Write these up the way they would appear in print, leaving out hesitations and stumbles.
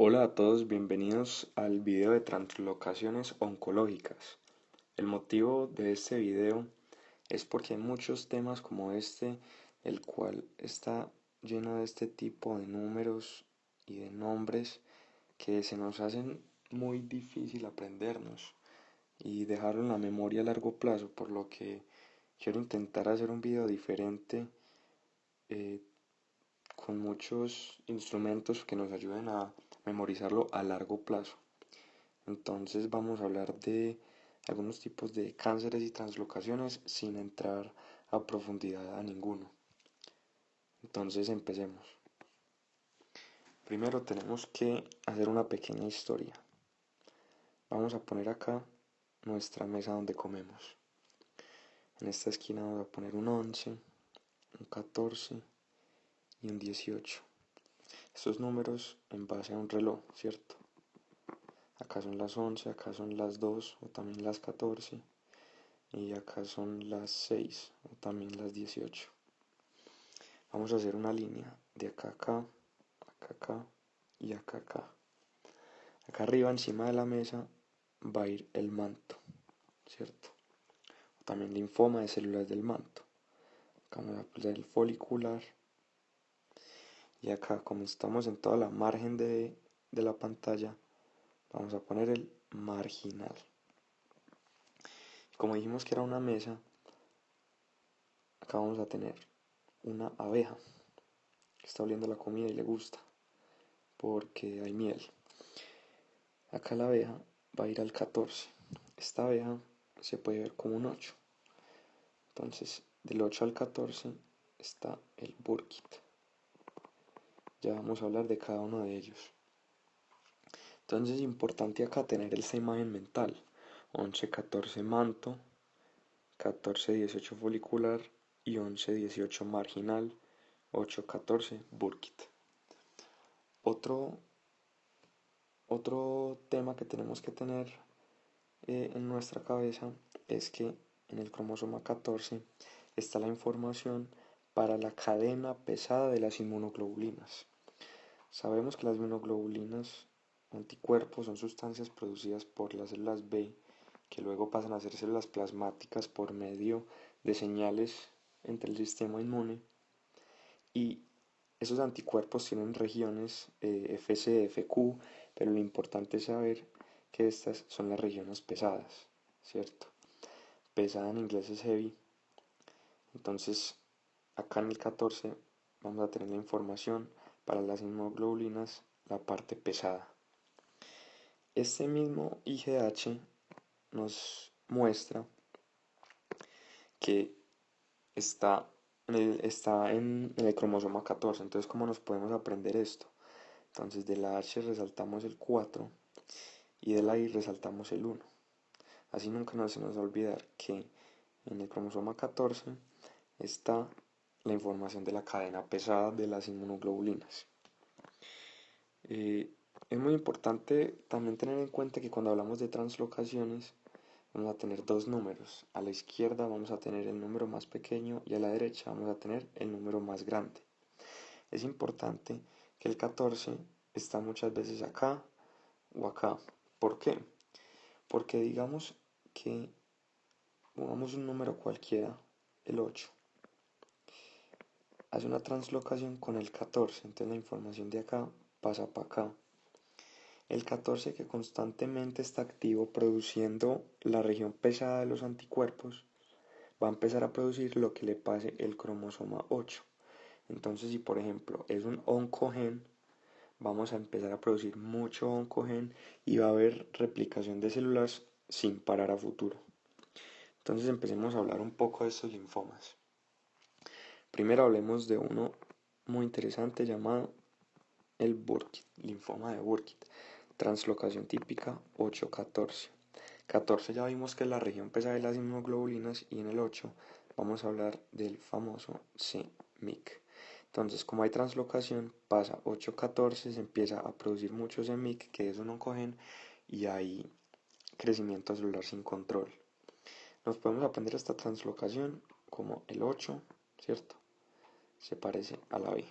Hola a todos, bienvenidos al video de translocaciones oncológicas. El motivo de este video es porque hay muchos temas como este, el cual está lleno de este tipo de números y de nombres que se nos hacen muy difícil aprendernos y dejarlo en la memoria a largo plazo, por lo que quiero intentar hacer un video diferente, eh, con muchos instrumentos que nos ayuden a memorizarlo a largo plazo. Entonces vamos a hablar de algunos tipos de cánceres y translocaciones sin entrar a profundidad a ninguno. Entonces empecemos. Primero tenemos que hacer una pequeña historia. Vamos a poner acá nuestra mesa donde comemos. En esta esquina vamos a poner un 11, un 14 y un 18. Estos números en base a un reloj, ¿cierto? Acá son las 11, acá son las 2 o también las 14 y acá son las 6 o también las 18. Vamos a hacer una línea de acá a acá, acá a acá y acá a acá. Acá arriba encima de la mesa va a ir el manto, ¿cierto? O también linfoma de células del manto. Acá vamos a poner el folicular y acá, como estamos en toda la margen de la pantalla, vamos a poner el marginal. Como dijimos que era una mesa, acá vamos a tener una abeja que está oliendo la comida y le gusta porque hay miel. Acá la abeja va a ir al 14. Esta abeja se puede ver como un 8. Entonces, del 8 al 14 está el Burkitt. Ya vamos a hablar de cada uno de ellos. Entonces es importante acá tener esta imagen mental. 11, 14 manto, 14, 18 folicular y 11, 18 marginal, 8, 14 Burkitt. Otro tema que tenemos que tener en nuestra cabeza es que en el cromosoma 14 está la información para la cadena pesada de las inmunoglobulinas. Sabemos que las inmunoglobulinas, anticuerpos, son sustancias producidas por las células B que luego pasan a ser células plasmáticas por medio de señales entre el sistema inmune, y esos anticuerpos tienen regiones FC, FQ, pero lo importante es saber que estas son las regiones pesadas, ¿cierto? Pesada en inglés es heavy. Entonces, acá en el 14 vamos a tener la información para las inmunoglobulinas, la parte pesada. Este mismo IGH nos muestra que está en el cromosoma 14. Entonces, ¿cómo nos podemos aprender esto? Entonces, de la H resaltamos el 4 y de la I resaltamos el 1. Así nunca se nos va a olvidar que en el cromosoma 14 está la información de la cadena pesada de las inmunoglobulinas. Es muy importante también tener en cuenta que cuando hablamos de translocaciones vamos a tener dos números. A la izquierda vamos a tener el número más pequeño y a la derecha vamos a tener el número más grande. Es importante que el 14 está muchas veces acá o acá. ¿Por qué? Porque digamos que pongamos un número cualquiera, el 8. Hace una translocación con el 14, entonces la información de acá pasa para acá. El 14, que constantemente está activo produciendo la región pesada de los anticuerpos, va a empezar a producir lo que le pase el cromosoma 8. Entonces, si por ejemplo es un oncogen, vamos a empezar a producir mucho oncogen y va a haber replicación de células sin parar a futuro. Entonces empecemos a hablar un poco de estos linfomas. Primero hablemos de uno muy interesante llamado el Burkitt, linfoma de Burkitt, translocación típica 8-14. 14 ya vimos que es la región pesada de las inmunoglobulinas, y en el 8 vamos a hablar del famoso c-MYC. Entonces, como hay translocación, pasa 8-14, se empieza a producir mucho c-MYC, que es un oncogen, y hay crecimiento celular sin control. Nos podemos aprender esta translocación como el 8, ¿cierto? Se parece a la B.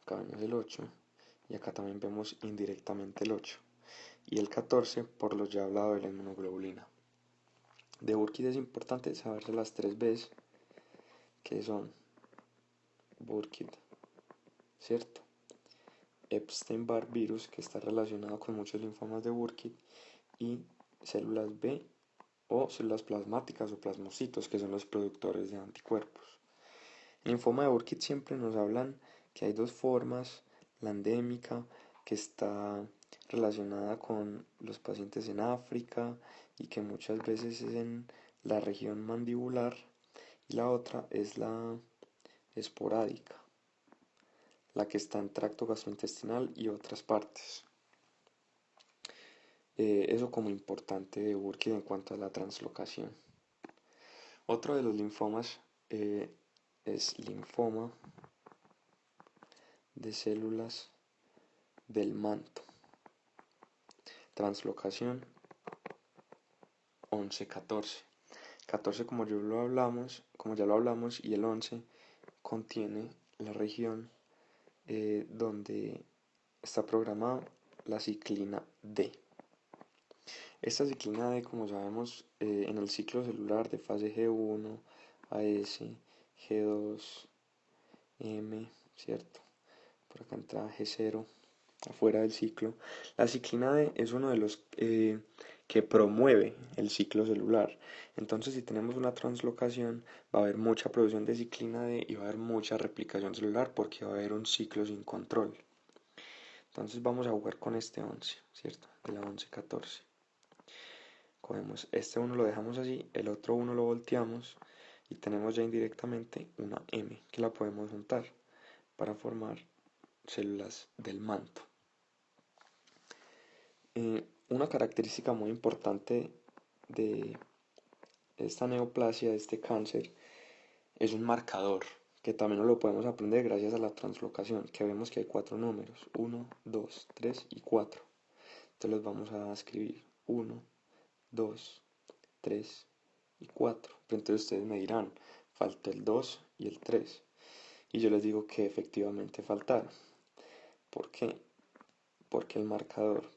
Acá vemos el 8 y acá también vemos indirectamente el 8, y el 14 por lo ya hablado de la inmunoglobulina. De Burkitt es importante saberse las 3 Bs, que son Burkitt, ¿cierto? Epstein-Barr virus, que está relacionado con muchos linfomas de Burkitt, y células B o células plasmáticas o plasmocitos, que son los productores de anticuerpos. En linfoma de Burkitt siempre nos hablan que hay dos formas: la endémica, que está relacionada con los pacientes en África y que muchas veces es en la región mandibular, y la otra es la esporádica, la que está en tracto gastrointestinal y otras partes. Eso como importante de Burkitt en cuanto a la translocación. Otro de los linfomas es linfoma de células del manto. Translocación 11-14. 14 como ya lo hablamos, y el 11 contiene la región donde está programada la ciclina D. Esta ciclina D, como sabemos, en el ciclo celular de fase G1, AS, G2, M, ¿cierto? Por acá entra G0, afuera del ciclo. La ciclina D es uno de los que promueve el ciclo celular. Entonces, si tenemos una translocación, va a haber mucha producción de ciclina D y va a haber mucha replicación celular porque va a haber un ciclo sin control. Entonces vamos a jugar con este 11, ¿cierto? De la 11-14. Cogemos este 1, lo dejamos así, el otro 1 lo volteamos y tenemos ya indirectamente una M que la podemos juntar para formar células del manto. Una característica muy importante de esta neoplasia, de este cáncer, es un marcador que también lo podemos aprender gracias a la translocación, que vemos que hay 4 números: 1, 2, 3 y 4. Entonces los vamos a escribir: 1, 2, 3 y 4. Pero entonces ustedes me dirán, falta el 2 y el 3. Y yo les digo que efectivamente faltaron. ¿Por qué? Porque el marcador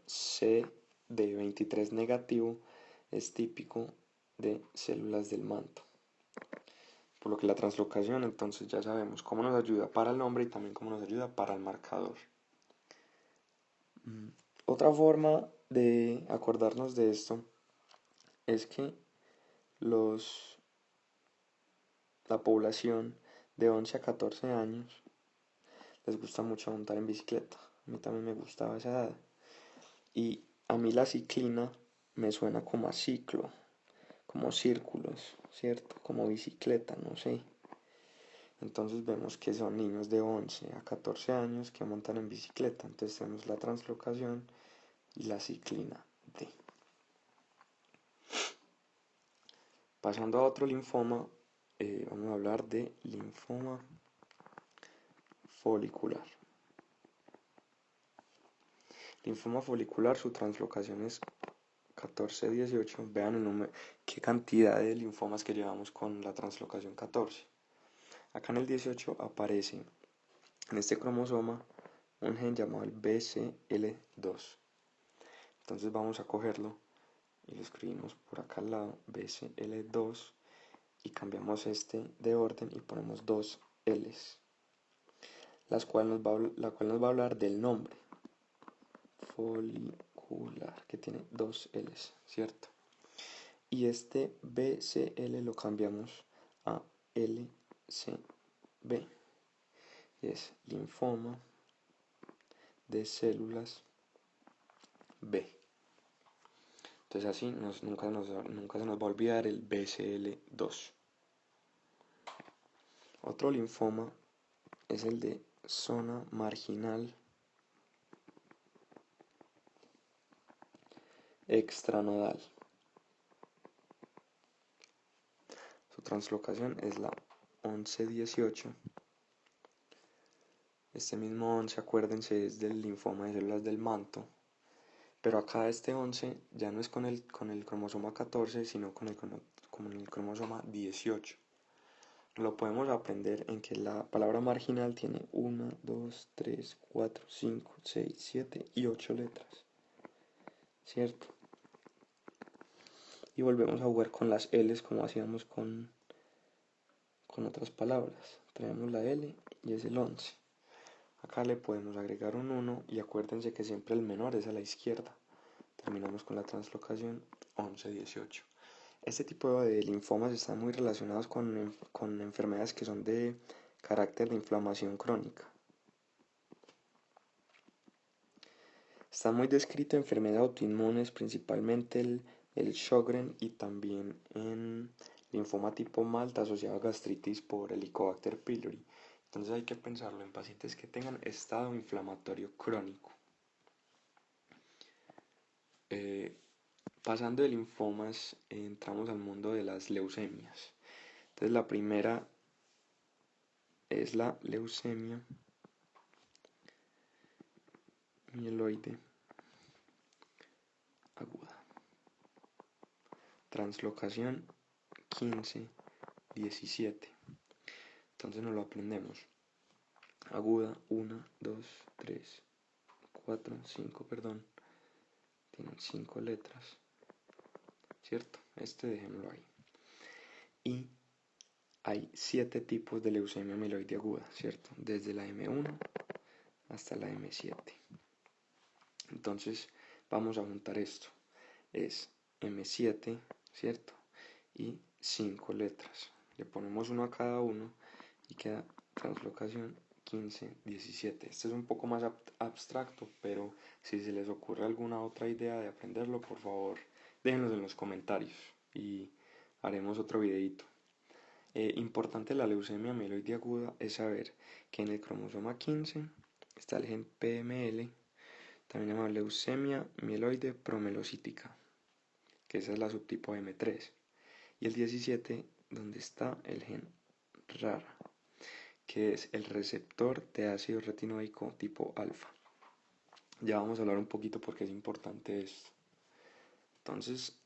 CD23 negativo es típico de células del manto. Por lo que la translocación, entonces ya sabemos cómo nos ayuda para el nombre y también cómo nos ayuda para el marcador. Otra forma de acordarnos de esto es que la población de 11 a 14 años les gusta mucho montar en bicicleta. A mí también me gustaba esa edad. Y a mí la ciclina me suena como a ciclo, como círculos, ¿cierto? Como bicicleta, no sé. Entonces vemos que son niños de 11 a 14 años que montan en bicicleta. Entonces tenemos la translocación y la ciclina D. Pasando a otro linfoma, vamos a hablar de linfoma folicular. Linfoma folicular, su translocación es 14-18. Vean el número, qué cantidad de linfomas que llevamos con la translocación 14. Acá en el 18 aparece en este cromosoma un gen llamado el BCL2. Entonces vamos a cogerlo y lo escribimos por acá al lado, BCL2, y cambiamos este de orden y ponemos dos L's, la cual nos va a hablar del nombre folicular, que tiene dos L's, ¿cierto? Y este BCL lo cambiamos a LCB, y es linfoma de células B. Entonces así nunca se nos va a olvidar el BCL2. Otro linfoma es el de zona marginal extranodal. Su translocación es la 11-18. Este mismo 11, acuérdense, es del linfoma de células del manto. Pero acá este 11 ya no es con el cromosoma 14, sino con el cromosoma 18. lo podemos aprender en que la palabra marginal tiene 1, 2, 3, 4, 5, 6, 7 y 8 letras, ¿cierto? Y volvemos a jugar con las L's como hacíamos con otras palabras. Traemos la L y es el 11. Acá le podemos agregar un 1 y acuérdense que siempre el menor es a la izquierda. Terminamos con la translocación 11, 18. Este tipo de linfomas están muy relacionados con enfermedades que son de carácter de inflamación crónica. Están muy descritos en enfermedades autoinmunes, principalmente el Sjögren y también en linfoma tipo Malta asociado a gastritis por Helicobacter pylori. Entonces hay que pensarlo en pacientes que tengan estado inflamatorio crónico. Pasando de linfomas, entramos al mundo de las leucemias. Entonces la primera es la leucemia mieloide aguda. Translocación 15, 17. Entonces nos lo aprendemos. Aguda, 1, 2, 3, 4, 5, perdón. Tienen 5 letras. ¿Cierto? Este dejémoslo ahí. Y hay 7 tipos de leucemia mieloide aguda, ¿cierto? Desde la M1 hasta la M7. Entonces vamos a juntar esto. Es M7, ¿cierto? Y 5 letras. Le ponemos uno a cada uno y queda translocación 15, 17. Este es un poco más abstracto, pero si se les ocurre alguna otra idea de aprenderlo, por favor, déjenlos en los comentarios y haremos otro videito. Importante la leucemia mieloide aguda es saber que en el cromosoma 15 está el gen PML, también llamado leucemia mieloide promelocítica, que esa es la subtipo M3, y el 17 donde está el gen RAR, que es el receptor de ácido retinoico tipo alfa. Ya vamos a hablar un poquito porque es importante esto. Entonces,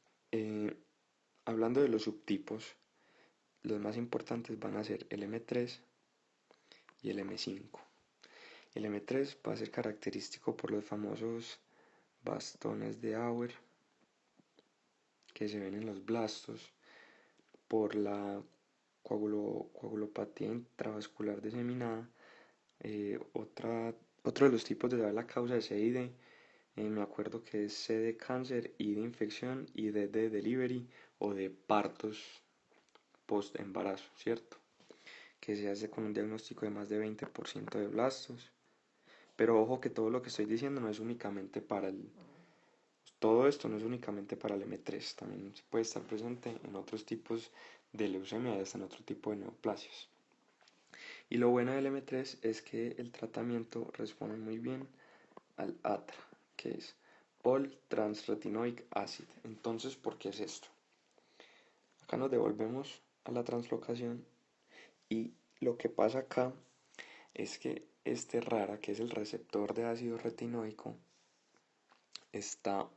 hablando de los subtipos, los más importantes van a ser el M3 y el M5. El M3 va a ser característico por los famosos bastones de Auer que se ven en los blastos, por la coagulopatía intravascular diseminada. Otro de los tipos de la causa de CID, me acuerdo que es C de cáncer, I de infección y D de delivery o de partos post embarazo, ¿cierto? Que se hace con un diagnóstico de más de 20% de blastos. Pero ojo que todo lo que estoy diciendo no es únicamente para todo esto no es únicamente para el M3, también puede estar presente en otros tipos de leucemia y hasta en otro tipo de neoplasias. Y lo bueno del M3 es que el tratamiento responde muy bien al ATRA, que es All Transretinoic Acid. Entonces, ¿por qué es esto? Acá nos devolvemos a la translocación y lo que pasa acá es que este RARA, que es el receptor de ácido retinoico, está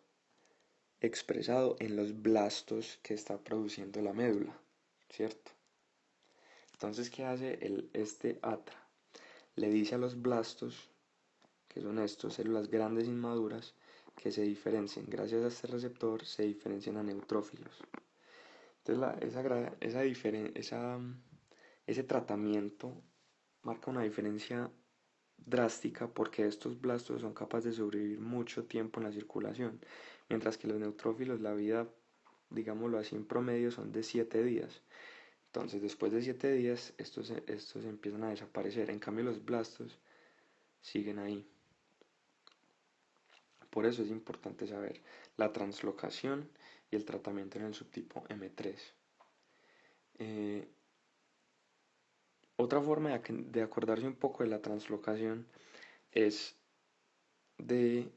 expresado en los blastos que está produciendo la médula, ¿cierto? Entonces, ¿qué hace este ATRA? Le dice a los blastos, que son estas células grandes inmaduras, que se diferencien. Gracias a este receptor se diferencian a neutrófilos. Entonces, ese tratamiento marca una diferencia drástica porque estos blastos son capaces de sobrevivir mucho tiempo en la circulación, mientras que los neutrófilos, la vida, digámoslo así, en promedio son de 7 días. Entonces, después de 7 días, estos empiezan a desaparecer. En cambio, los blastos siguen ahí. Por eso es importante saber la translocación y el tratamiento en el subtipo M3. Otra forma de acordarse un poco de la translocación es de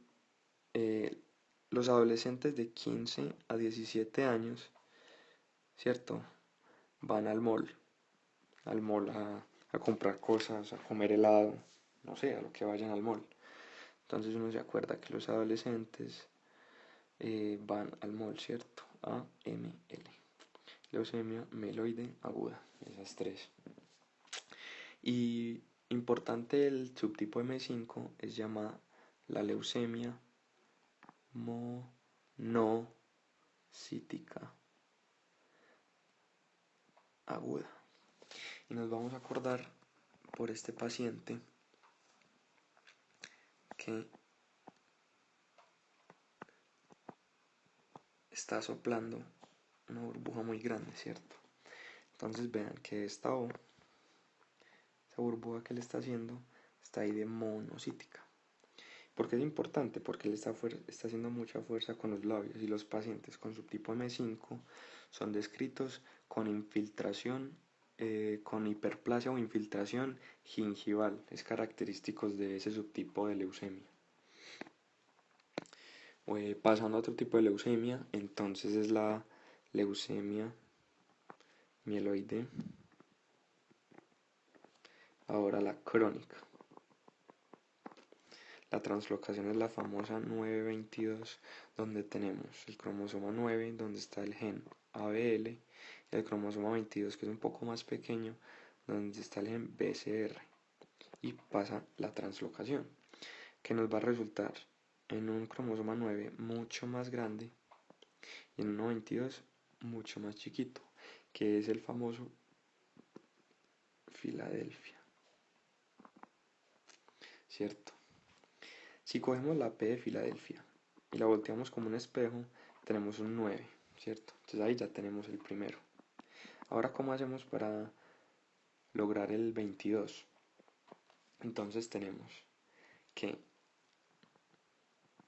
los adolescentes de 15 a 17 años, ¿cierto? Van al mall a comprar cosas, a comer helado, no sé, a lo que vayan al mall. Entonces uno se acuerda que los adolescentes van al mall, ¿cierto? A-M-L. leucemia mieloide aguda, esas tres. Y importante, el subtipo M5 es llamada la leucemia monocítica aguda. Y nos vamos a acordar por este paciente que está soplando una burbuja muy grande, ¿cierto? Entonces vean que esa burbuja que le está haciendo, está ahí de monocítica. ¿Por qué es importante? Porque él está haciendo mucha fuerza con los labios, y los pacientes con subtipo M5 son descritos con infiltración, con hiperplasia o infiltración gingival. Es característico de ese subtipo de leucemia. Pasando a otro tipo de leucemia, entonces es la leucemia mieloide, ahora la crónica. La translocación es la famosa 922, donde tenemos el cromosoma 9, donde está el gen ABL, y el cromosoma 22, que es un poco más pequeño, donde está el gen BCR, y pasa la translocación, que nos va a resultar en un cromosoma 9 mucho más grande y en un 22 mucho más chiquito, que es el famoso Filadelfia, ¿cierto? Si cogemos la P de Filadelfia y la volteamos como un espejo, tenemos un 9, ¿cierto? Entonces ahí ya tenemos el primero. Ahora, ¿cómo hacemos para lograr el 22? Entonces tenemos que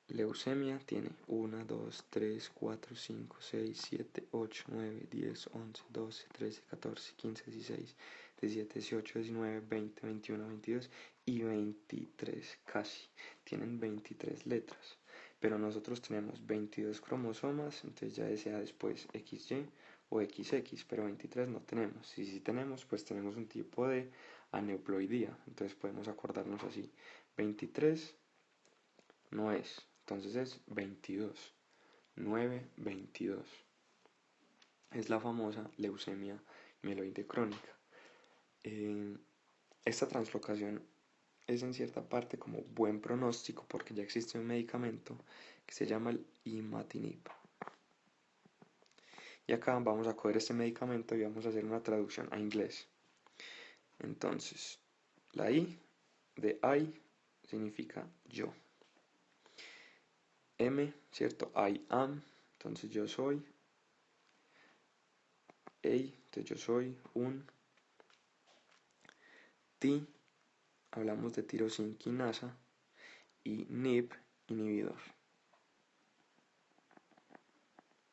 leucemia tiene 1, 2, 3, 4, 5, 6, 7, 8, 9, 10, 11, 12, 13, 14, 15, 16, 17, 18, 19, 20, 21, 22 y 23 casi. Tienen 23 letras. Pero nosotros tenemos 22 cromosomas, entonces ya sea después XY o XX, pero 23 no tenemos. Si sí tenemos, pues tenemos un tipo de aneuploidía. Entonces podemos acordarnos así. 23 no es. Entonces es 22, 9, 22. Es la famosa leucemia mieloide crónica. Esta translocación es en cierta parte como buen pronóstico porque ya existe un medicamento que se llama el imatinib. Y acá vamos a coger este medicamento y vamos a hacer una traducción a inglés. Entonces, la I de I significa yo. M, ¿cierto? I am, entonces yo soy. A, entonces yo soy un. T, hablamos de tirosina quinasa. Y NIB, inhibidor.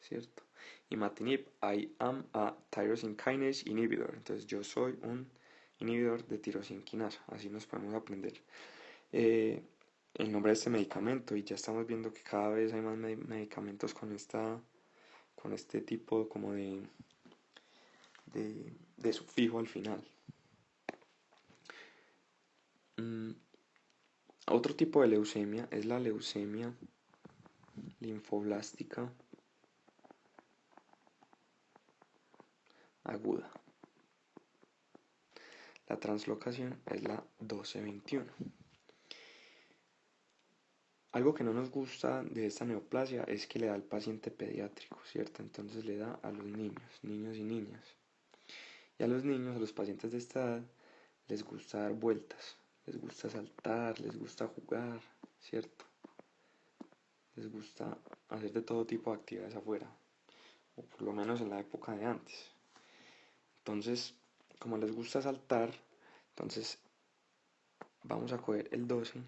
¿Cierto? Imatinib, I am a tyrosine kinase inhibitor. Entonces yo soy un inhibidor de tirosina quinasa. Así nos podemos aprender el nombre de este medicamento, y ya estamos viendo que cada vez hay más medicamentos con este tipo como de sufijo al final. Otro tipo de leucemia es la leucemia linfoblástica aguda. La translocación es la 1221. Algo que no nos gusta de esta neoplasia es que le da al paciente pediátrico, ¿cierto? Entonces le da a los niños y niñas. Y a los niños, a los pacientes de esta edad, les gusta dar vueltas, les gusta saltar, les gusta jugar, ¿cierto? Les gusta hacer de todo tipo de actividades afuera, o por lo menos en la época de antes. Entonces, como les gusta saltar, entonces vamos a coger el 12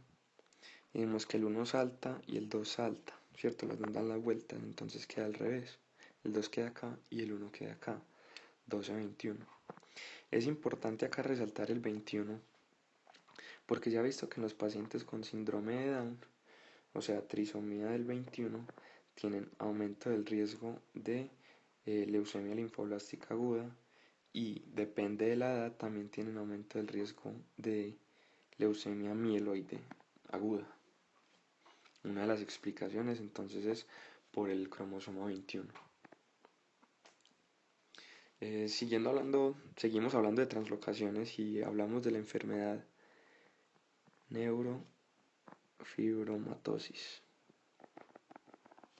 y vemos que el 1 salta y el 2 salta, ¿cierto? Los dos dan las vueltas, entonces queda al revés. El 2 queda acá y el 1 queda acá. 12-21. Es importante acá resaltar el 21 porque ya he visto que en los pacientes con síndrome de Down, o sea, trisomía del 21, tienen aumento del riesgo de leucemia linfoblástica aguda, y depende de la edad también tienen aumento del riesgo de leucemia mieloide aguda. Una de las explicaciones entonces es por el cromosoma 21. Seguimos hablando de translocaciones y hablamos de la enfermedad neurofibromatosis.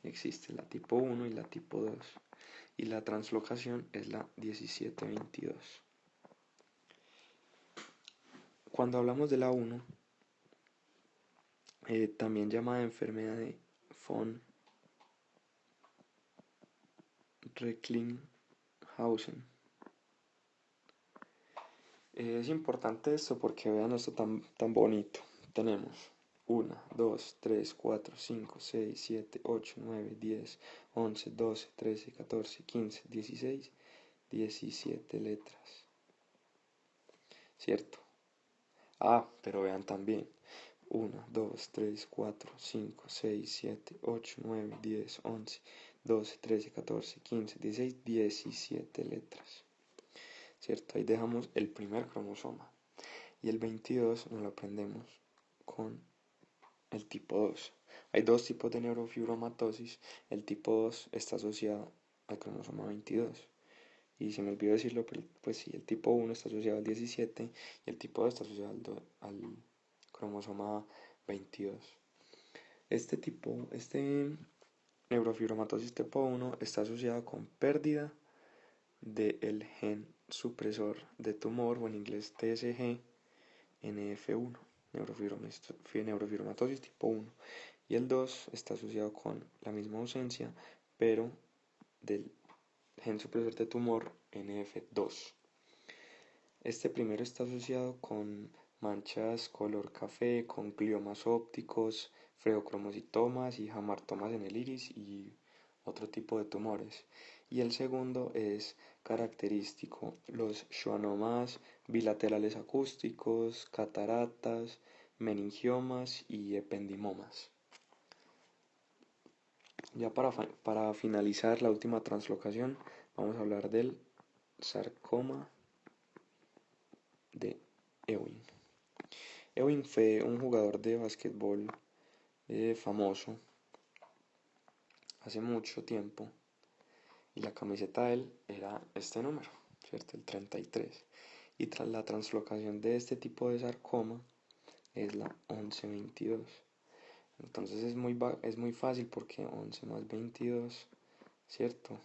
Existe la tipo 1 y la tipo 2 y la translocación es la 1722. Cuando hablamos de la 1, también llamada enfermedad de von Recklinghausen. Es importante esto porque vean esto tan bonito. Tenemos 1, 2, 3, 4, 5, 6, 7, 8, 9, 10, 11, 12, 13, 14, 15, 16, 17 letras. ¿Cierto? Pero vean también. 1, 2, 3, 4, 5, 6, 7, 8, 9, 10, 11, 12, 13, 14, 15, 16, 17 letras. ¿Cierto? Ahí dejamos el primer cromosoma. Y el 22 nos lo aprendemos con el tipo 2. Hay dos tipos de neurofibromatosis. El tipo 2 está asociado al cromosoma 22. Y se me olvidó decirlo, pero pues sí, el tipo 1 está asociado al 17 y el tipo 2 está asociado al cromosoma 22. Este neurofibromatosis tipo 1 está asociado con pérdida del gen supresor de tumor, o en inglés TSG, NF1, neurofibromatosis tipo 1. Y el 2 está asociado con la misma ausencia, pero del gen supresor de tumor NF2. Este primero está asociado con manchas color café, con gliomas ópticos, feocromocitomas y hamartomas en el iris y otro tipo de tumores. Y el segundo es característico los schwannomas bilaterales acústicos, cataratas, meningiomas y ependimomas. Ya para finalizar la última translocación, vamos a hablar del sarcoma de Ewing. Ewing fue un jugador de básquetbol famoso hace mucho tiempo y la camiseta de él era este número, ¿cierto? El 33. Y tras la translocación de este tipo de sarcoma es la 1122. Entonces es muy fácil porque 11 más 22, ¿cierto?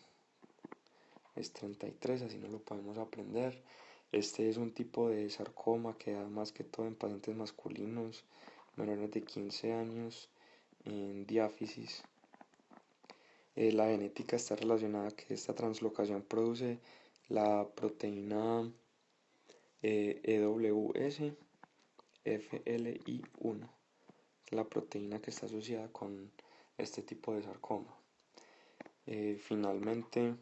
Es 33, así no lo podemos aprender. Este es un tipo de sarcoma que da más que todo en pacientes masculinos menores de 15 años en diáfisis. La genética está relacionada a que esta translocación produce la proteína EWS FLI1, la proteína que está asociada con este tipo de sarcoma. Finalmente,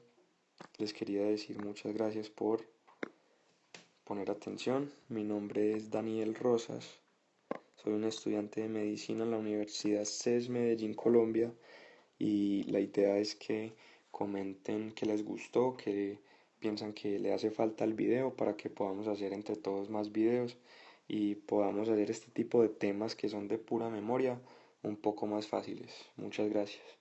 les quería decir muchas gracias por poner atención. Mi nombre es Daniel Rosas. Soy un estudiante de medicina en la Universidad CES Medellín, Colombia. Y la idea es que comenten que les gustó, que piensan que le hace falta el video para que podamos hacer entre todos más videos y podamos hacer este tipo de temas que son de pura memoria un poco más fáciles. Muchas gracias.